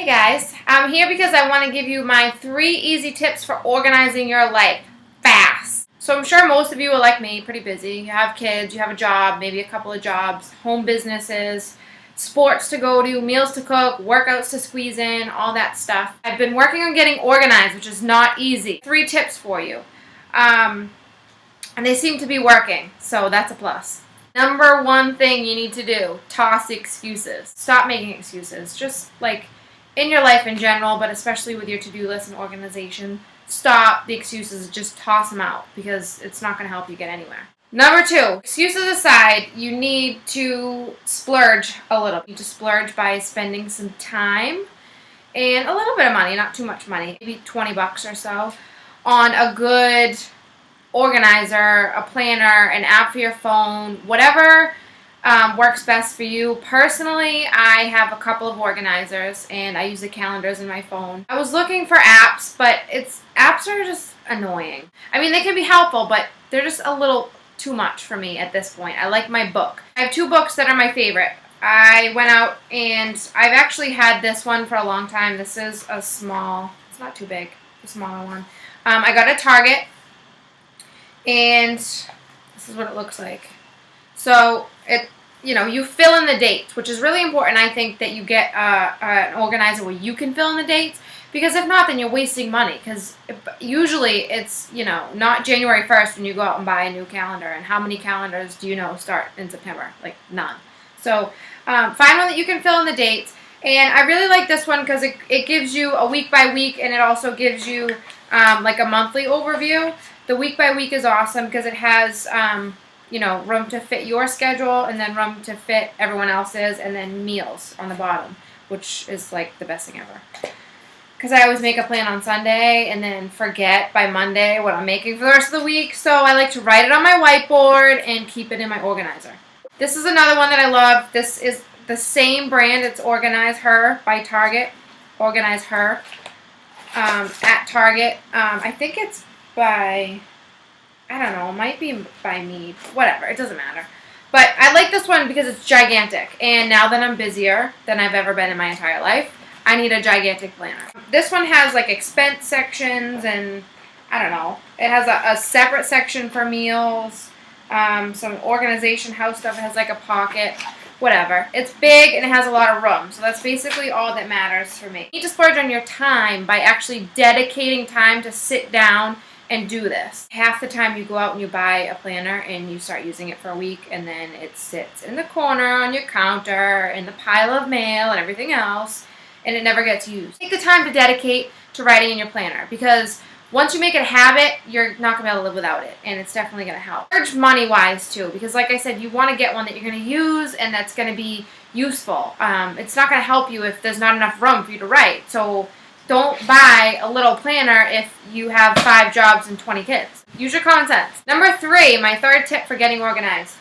guys, I'm here because I want to give you my 3 easy tips for organizing your life fast. So I'm sure most of you are like me, pretty busy. You have kids, you have a job, maybe a couple of jobs, home businesses, sports to go to, meals to cook, workouts to squeeze in, all that stuff. I've been working on getting organized, which is not easy. 3 tips for you. And they seem to be working, so that's a plus. Number 1 thing you need to do, toss excuses. Stop making excuses. Just like in your life in general, but especially with your to-do list and organization, stop the excuses. Just toss them out because it's not going to help you get anywhere. Number 2, excuses aside, you need to splurge a little. You need to splurge by spending some time and a little bit of money, not too much money, maybe 20 bucks or so, on a good organizer, a planner, an app for your phone, whatever works best for you. Personally, I have a couple of organizers and I use the calendars in my phone. I was looking for apps, but apps are just annoying. I mean, they can be helpful, but they're just a little too much for me at this point. I like my book. I have 2 books that are my favorite. I went out and I've actually had this one for a long time. This is a small, it's not too big, a smaller one. I got it at Target. And this is what it looks like. So you fill in the dates, which is really important. I think that you get an organizer where you can fill in the dates, because if not, then you're wasting money. Because usually it's not January 1st when you go out and buy a new calendar. And how many calendars do you know start in September? Like none. So find one that you can fill in the dates. And I really like this one because it gives you a week by week, and it also gives you like a monthly overview. The week by week is awesome because it has, room to fit your schedule and then room to fit everyone else's, and then meals on the bottom, which is like the best thing ever. Because I always make a plan on Sunday and then forget by Monday what I'm making for the rest of the week. So I like to write it on my whiteboard and keep it in my organizer. This is another one that I love. This is the same brand. It's Organize Her by Target. Organize Her at Target. I think it's by, I don't know, it might be by me, whatever, it doesn't matter. But I like this one because it's gigantic, and now that I'm busier than I've ever been in my entire life, I need a gigantic planner. This one has like expense sections, and I don't know, it has a separate section for meals, some organization house stuff. It has like a pocket, whatever. It's big and it has a lot of room, so that's basically all that matters for me. You need to splurge on your time by actually dedicating time to sit down and do this. Half the time you go out and you buy a planner and you start using it for a week, and then it sits in the corner on your counter in the pile of mail and everything else, and it never gets used. Take the time to dedicate to writing in your planner, because once you make it a habit, you're not going to be able to live without it, and it's definitely going to help. Splurge money-wise too, because like I said, you want to get one that you're going to use and that's going to be useful. It's not going to help you if there's not enough room for you to write. So don't buy a little planner if you have 5 jobs and 20 kids. Use your common sense. Number 3, my 3rd tip for getting organized.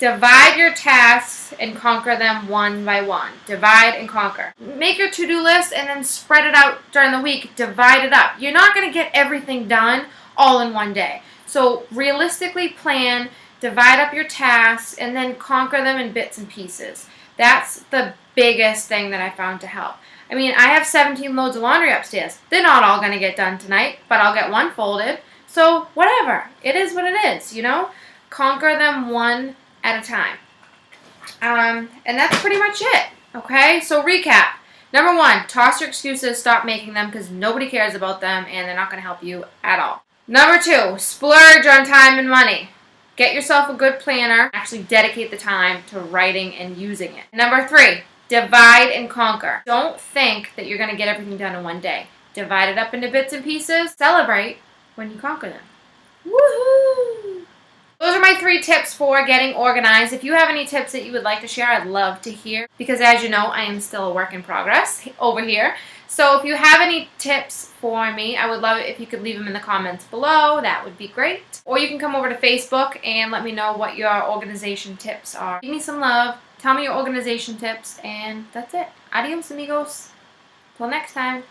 Divide your tasks and conquer them one by one. Divide and conquer. Make your to-do list and then spread it out during the week. Divide it up. You're not going to get everything done all in one day. So realistically plan, divide up your tasks, and then conquer them in bits and pieces. That's the biggest thing that I found to help. I mean, I have 17 loads of laundry upstairs. They're not all going to get done tonight, but I'll get one folded. So whatever. It is what it is, Conquer them one at a time. And that's pretty much it. Okay? So recap. Number 1, toss your excuses. Stop making them, because nobody cares about them and they're not going to help you at all. Number 2, splurge on time and money. Get yourself a good planner. Actually dedicate the time to writing and using it. Number 3, divide and conquer. Don't think that you're going to get everything done in one day. Divide it up into bits and pieces. Celebrate when you conquer them. Woohoo! Those are my 3 tips for getting organized. If you have any tips that you would like to share, I'd love to hear, because as you know, I am still a work in progress over here. So if you have any tips for me, I would love it if you could leave them in the comments below. That would be great. Or you can come over to Facebook and let me know what your organization tips are. Give me some love. Tell me your organization tips, and that's it. Adios, amigos. Till next time.